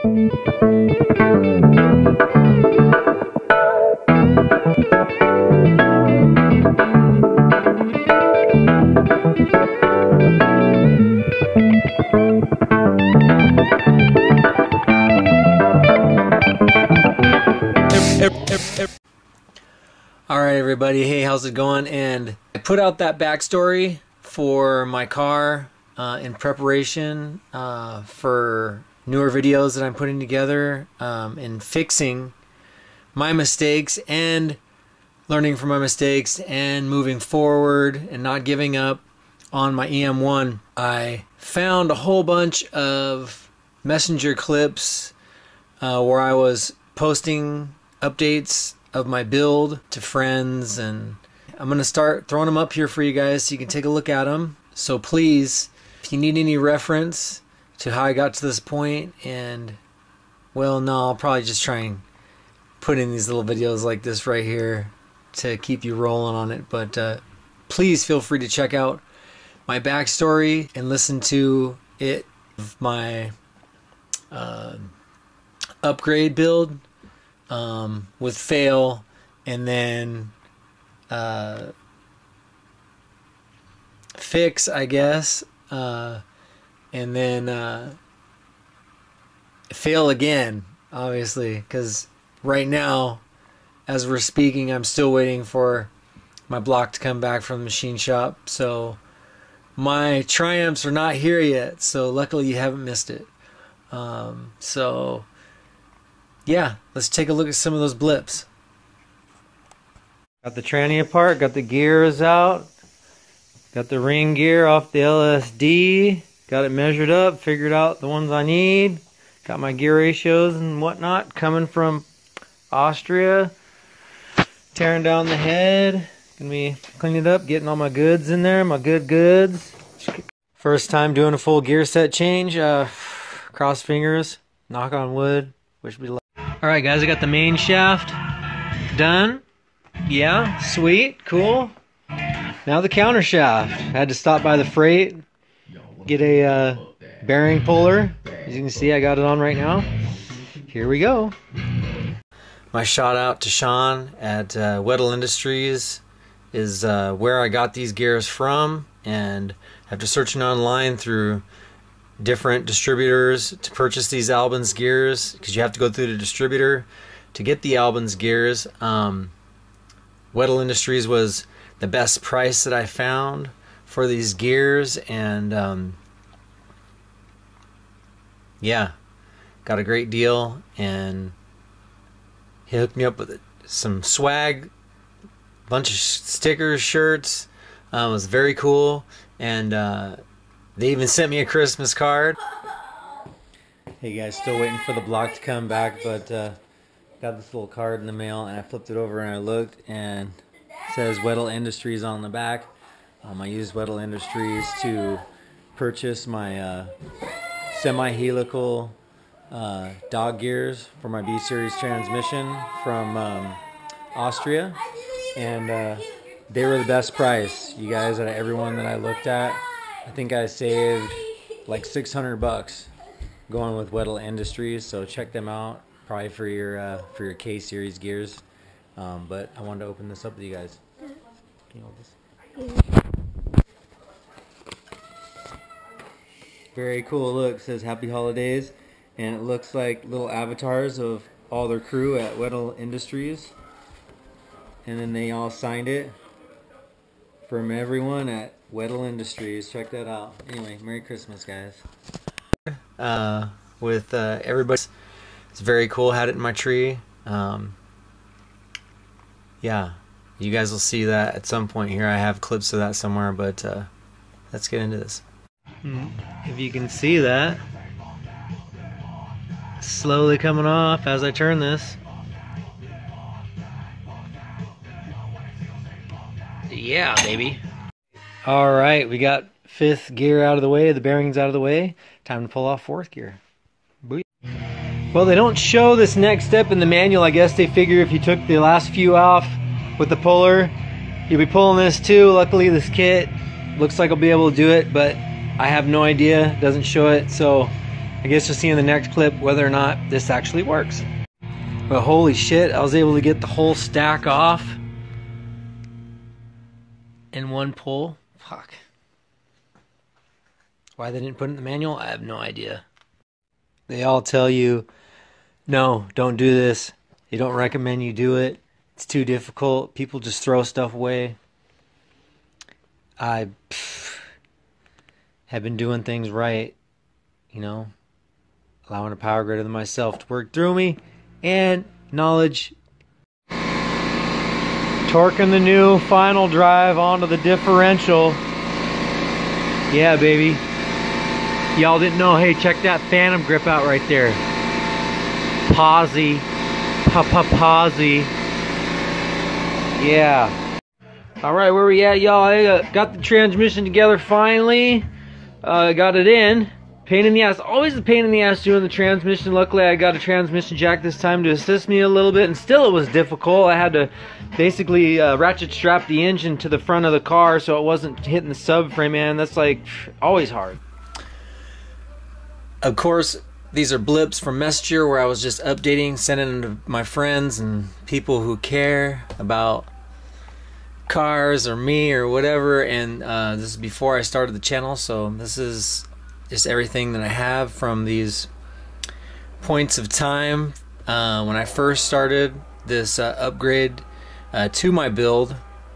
Alright everybody, hey, how's it going? And I put out that backstory for my car in preparation for newer videos that I'm putting together and fixing my mistakes and learning from my mistakes and moving forward and not giving up on my EM1. I found a whole bunch of messenger clips where I was posting updates of my build to friends, and I'm gonna start throwing them up here for you guys so you can take a look at them. So please, if you need any reference to how I got to this point, and well, no, I'll probably just try and put in these little videos like this right here to keep you rolling on it, but please feel free to check out my backstory and listen to it, my upgrade build with fail, and then fix, I guess, and then fail again, obviously, because right now, as we're speaking, I'm still waiting for my block to come back from the machine shop, so my triumphs are not here yet, so luckily you haven't missed it. So yeah, let's take a look at some of those blips. Got the tranny apart, got the gears out, got the ring gear off the LSD, got it measured up, figured out the ones I need, got my gear ratios and whatnot coming from Austria, tearing down the head, gonna be cleaning it up, getting all my goods in there, my good goods. First time doing a full gear set change, cross fingers, knock on wood, wish me luck. Alright guys, I got the main shaft done. Yeah, sweet, cool. Now the counter shaft. Had to stop by the freight, get a bearing puller. As you can see, I got it on right now. Here we go. My shout out to Sean at Weddle Industries is where I got these gears from, and after searching online through different distributors to purchase these albins gears, because you have to go through the distributor to get the albins gears, Weddle Industries was the best price that I found for these gears, and yeah, got a great deal, and he hooked me up with some swag, bunch of stickers, shirts. It was very cool, and they even sent me a Christmas card. Hey guys, still waiting for the block to come back, but got this little card in the mail, and I flipped it over and I looked, and it says Weddle Industries on the back. I used Weddle Industries to purchase my semi-helical dog gears for my B-Series transmission from Austria, and they were the best price. You guys, out of everyone that I looked at, I think I saved like 600 bucks going with Weddle Industries, so check them out, probably for your K-Series gears. But I wanted to open this up with you guys. Can you hold this? Very cool look. It says Happy Holidays, and it looks like little avatars of all their crew at Weddle Industries, and then they all signed it from everyone at Weddle Industries. Check that out. Anyway, Merry Christmas, guys. With everybody, it's very cool. Had it in my tree. Yeah, you guys will see that at some point here. I have clips of that somewhere, but let's get into this. If you can see that, slowly coming off as I turn this. Yeah, baby. Alright, we got 5th gear out of the way, the bearings out of the way. Time to pull off 4th gear. Booyah. Well, they don't show this next step in the manual. I guess they figure if you took the last few off with the puller, you'll be pulling this too. Luckily, this kit looks like I'll be able to do it, but I have no idea. It doesn't show it, so I guess you'll see in the next clip whether or not this actually works. But holy shit, I was able to get the whole stack off in one pull. Fuck. Why they didn't put it in the manual, I have no idea. They all tell you, no, don't do this. They don't recommend you do it. It's too difficult. People just throw stuff away. I have been doing things right, you know, allowing a power grid of myself to work through me, and knowledge. Torquing the new final drive onto the differential. Yeah, baby. Y'all didn't know, hey, check that phantom grip out right there. Posy. Posy. Yeah. Alright, where we at, y'all? I got the transmission together finally. Got it in. Pain in the ass. Always a pain in the ass doing the transmission. Luckily, I got a transmission jack this time to assist me a little bit, and still it was difficult. I had to basically ratchet strap the engine to the front of the car so it wasn't hitting the subframe, man. That's like always hard. Of course, these are blips from Messenger where I was just updating, sending them to my friends and people who care about cars or me or whatever, and this is before I started the channel, so this is just everything that I have from these points of time when I first started this upgrade to my build,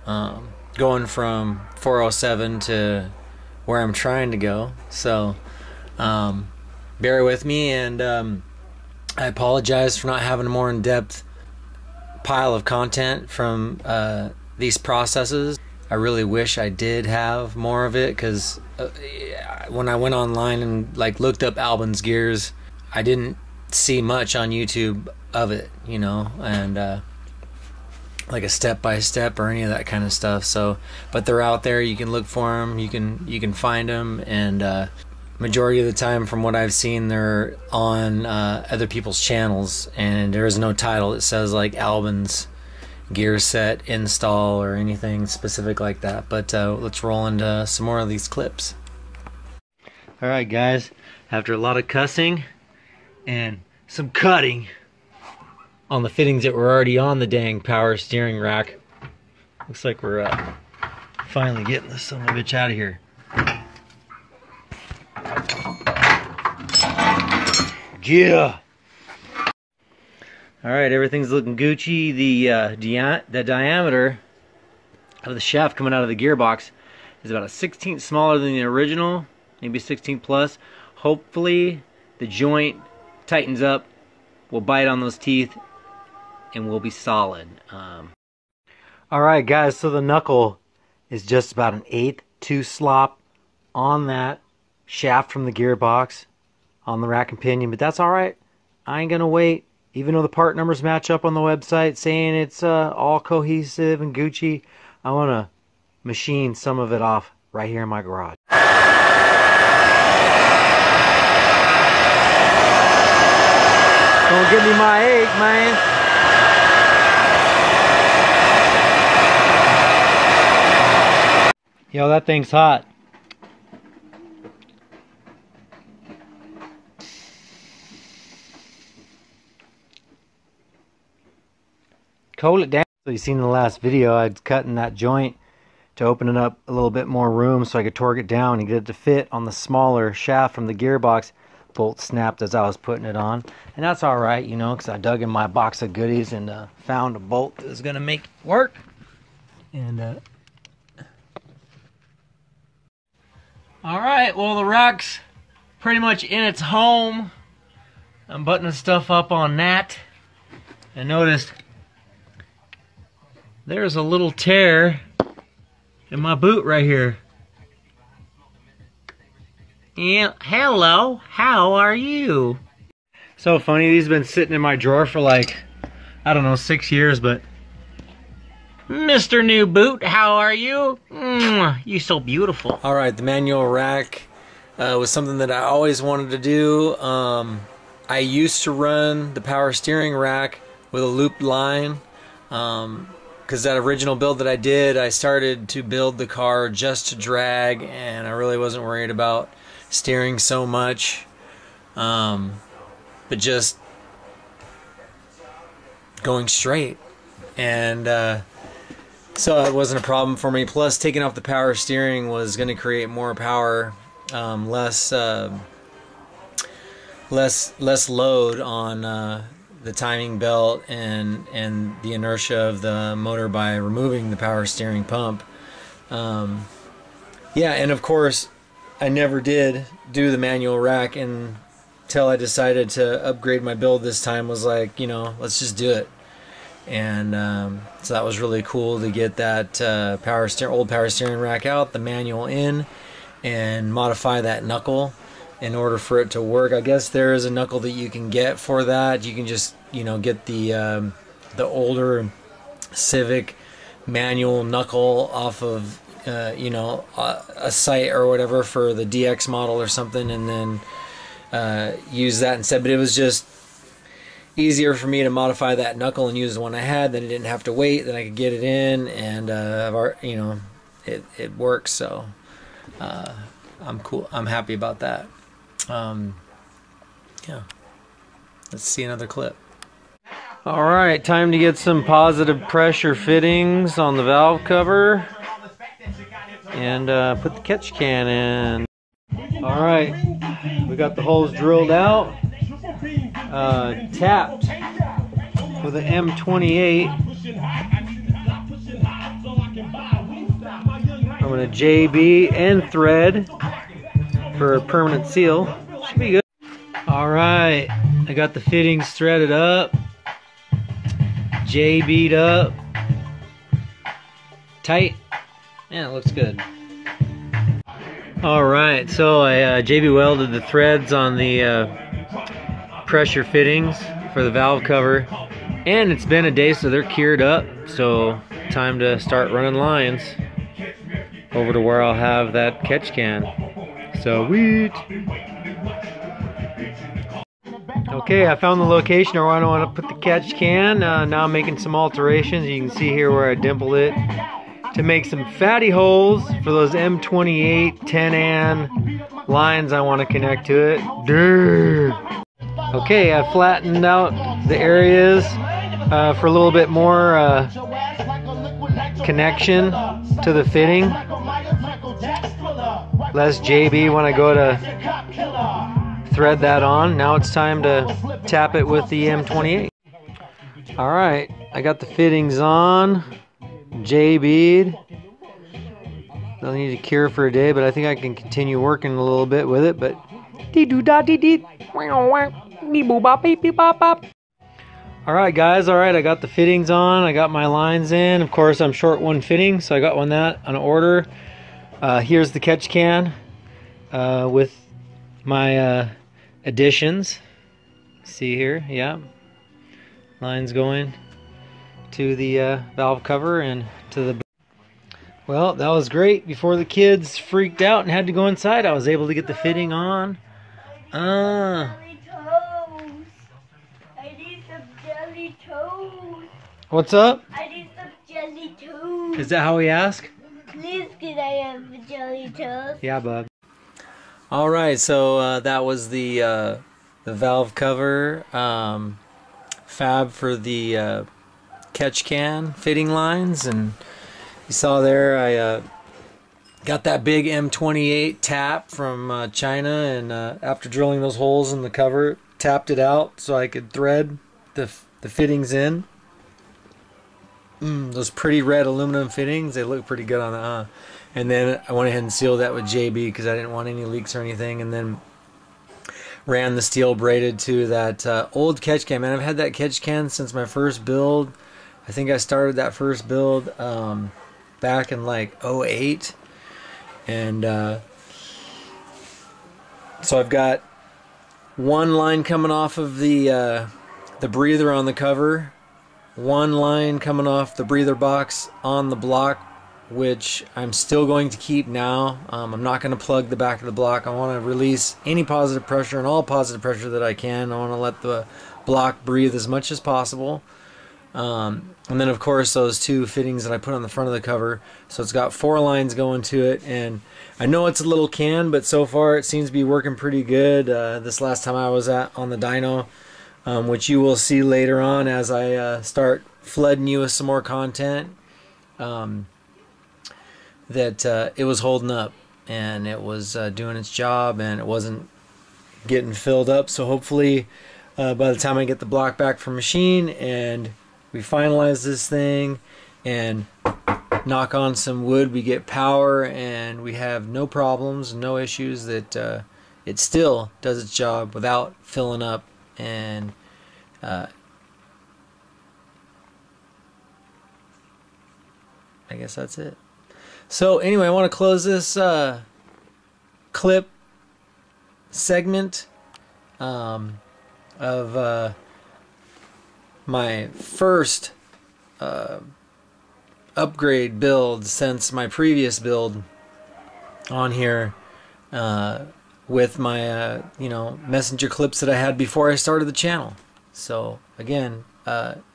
going from 407 to where I'm trying to go. So bear with me, and I apologize for not having a more in-depth pile of content from these processes. I really wish I did have more of it, because when I went online and like looked up albins gears, I didn't see much on YouTube of it, you know, and like a step-by-step or any of that kind of stuff. So, but they're out there. You can look for them. You can find them, and majority of the time, from what I've seen, they're on other people's channels, and there is no title that says like albins gear set install or anything specific like that. But let's roll into some more of these clips. Alright guys, after a lot of cussing and some cutting on the fittings that were already on the dang power steering rack, looks like we're finally getting this son of a bitch out of here. Yeah. Alright, everything's looking Gucci. The diameter of the shaft coming out of the gearbox is about a 16th smaller than the original, maybe 16 plus. Hopefully the joint tightens up, we'll bite on those teeth, and we'll be solid. Alright guys, so the knuckle is just about an 1/8 2 slop on that shaft from the gearbox on the rack and pinion, but that's alright. I ain't gonna wait. Even though the part numbers match up on the website saying it's all cohesive and Gucci, I want to machine some of it off right here in my garage. Don't give me my egg, man. Yo, that thing's hot. Cool it down. So you seen in the last video, I was cutting that joint to open it up a little bit more room so I could torque it down and get it to fit on the smaller shaft from the gearbox. Bolt snapped as I was putting it on, and that's all right, you know, because I dug in my box of goodies and found a bolt that was gonna make it work. And all right, well, the rack's pretty much in its home. I'm buttoning stuff up on that, and noticed there's a little tear in my boot right here. Yeah, hello, how are you? So funny, these have been sitting in my drawer for like, I don't know, 6 years, but Mr. New Boot, how are you? You so beautiful. Alright, the manual rack was something that I always wanted to do. I used to run the power steering rack with a looped line. Because that original build that I did, I started to build the car just to drag, and I really wasn't worried about steering so much. but just going straight. And so it wasn't a problem for me. Plus, taking off the power steering was going to create more power, less load on the timing belt and the inertia of the motor by removing the power steering pump. Yeah, and of course, I never did do the manual rack until I decided to upgrade my build this time. Was like, you know, let's just do it. And so that was really cool to get that old power steering rack out, the manual in, and modify that knuckle in order for it to work. I guess there is a knuckle that you can get for that. You can just, you know, get the older Civic manual knuckle off of you know, a site or whatever for the DX model or something, and then use that instead. But it was just easier for me to modify that knuckle and use the one I had. Then I didn't have to wait. Then I could get it in, and you know, it works. So I'm cool. I'm happy about that. Yeah. Let's see another clip. All right, time to get some positive pressure fittings on the valve cover and put the catch can in. All right, we got the holes drilled out, tapped with an M28. I'm gonna JB and thread for a permanent seal. Should be good. All right, I got the fittings threaded up, JB'd up, tight. Yeah, it looks good. All right, so I JB welded the threads on the pressure fittings for the valve cover, and it's been a day, so they're cured up. So time to start running lines over to where I'll have that catch can. Sweet. Okay, I found the location where I want to put the catch can. Now I'm making some alterations. You can see here where I dimpled it to make some fatty holes for those M28 10An lines I want to connect to it. Durr. Okay, I flattened out the areas for a little bit more connection to the fitting. Less JB when I go to thread that on. Now it's time to tap it with the M28. Alright, I got the fittings on, JB'd. They'll need to cure for a day, but I think I can continue working a little bit with it. But alright guys, alright, I got the fittings on, I got my lines in. Of course I'm short one fitting, so I got one that on order. Here's the catch can with my additions. See here, yeah. Lines going to the valve cover and to the... Well, that was great. Before the kids freaked out and had to go inside, I was able to get the fitting on. I need some jelly toast. What's up? I need some jelly toast. Is that how we ask? Please, can I have the jelly toast? Yeah, bub. All right, so that was the valve cover fab for the catch can fitting lines, and you saw there I got that big M28 tap from China, and after drilling those holes in the cover, tapped it out so I could thread the fittings in. Those pretty red aluminum fittings, they look pretty good on the and then I went ahead and sealed that with JB because I didn't want any leaks or anything, and then ran the steel braided to that old catch can. Man, I've had that catch can since my first build. I think I started that first build back in like 08, and so I've got one line coming off of the breather on the cover, one line coming off the breather box on the block, which I'm still going to keep now. I'm not going to plug the back of the block. I want to release any positive pressure and all positive pressure that I can. I want to let the block breathe as much as possible. And then of course those two fittings that I put on the front of the cover. So it's got 4 lines going to it, and I know it's a little can, but so far it seems to be working pretty good. This last time I was on the dyno, which you will see later on as I start flooding you with some more content, that it was holding up and it was doing its job and it wasn't getting filled up. So hopefully by the time I get the block back from machine and we finalize this thing and knock on some wood, we get power and we have no problems, no issues, that it still does its job without filling up. And I guess that's it. So anyway, I want to close this clip segment of my first upgrade build since my previous build on here, with my you know, messenger clips that I had before I started the channel. So again,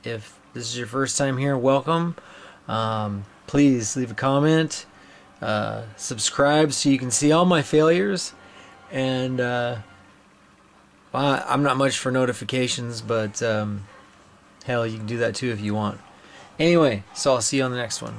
if this is your first time here, welcome. Please leave a comment, subscribe so you can see all my failures, and I'm not much for notifications, but hell, you can do that too if you want. Anyway, so I'll see you on the next one.